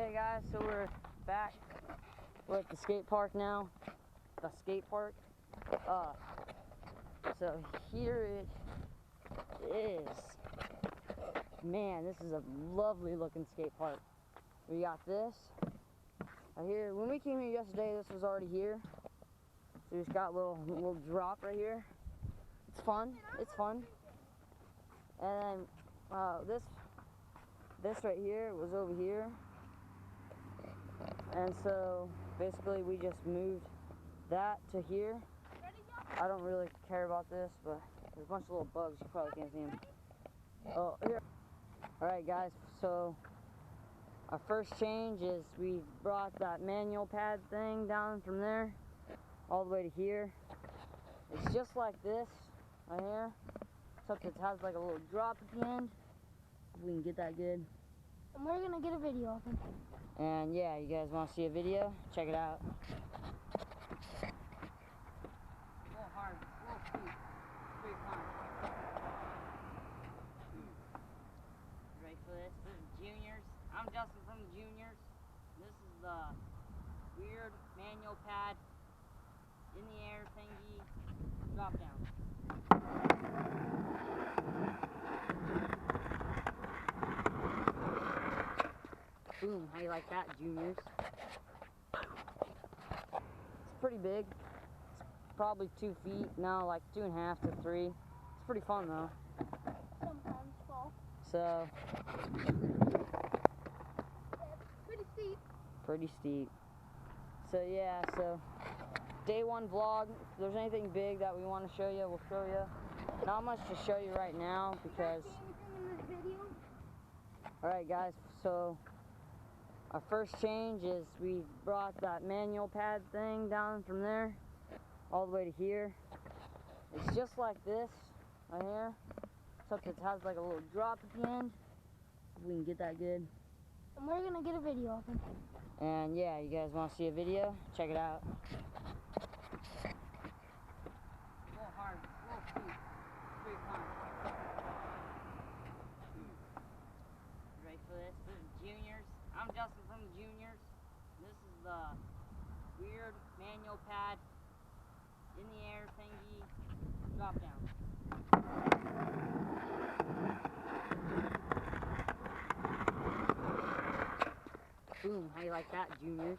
Okay guys, so we're back. We're at the skate park now. The skate park. So here it is. Man, this is a lovely looking skate park. We got this. Here, when we came here yesterday, this was already here. So we just got a little drop right here. It's fun. It's fun. And then this right here was over here. And so basically we just moved that to here. I don't really care about this, but there's a bunch of little bugs. You probably can't see them. Oh, here. Alright guys, so our first change is we brought that manual pad thing down from there all the way to here. It's just like this right here, except it has like a little drop at the end. If we can get that good. And we're gonna get a video of it. And yeah, you guys want to see a video? Check it out. A little hard, a little steep. Pretty fun. Ready for this? This is Juniors. I'm Justin from the Juniors. This is the weird manual pad in the air thingy drop down. Boom, how you like that, Juniors? It's pretty big. It's probably 2 feet, no, like 2.5 to 3. It's pretty fun though. Sometimes fall. So, Pretty steep. pretty steep. So yeah, so day one vlog. If there's anything big that we want to show you, we'll show you. Not much to show you right now because. Alright guys, so our first change is we brought that manual pad thing down from there all the way to here. It's just like this right here, except it has like a little drop at the end. If we can get that good. And we're gonna get a video of it. And yeah, you guys want to see a video? Check it out. A little hard, a little steep. Pretty fun. Ready for this? This is Juniors. I'm Justin from the Juniors. This is the weird manual pad in the air thingy drop down. Boom, how you like that, Juniors?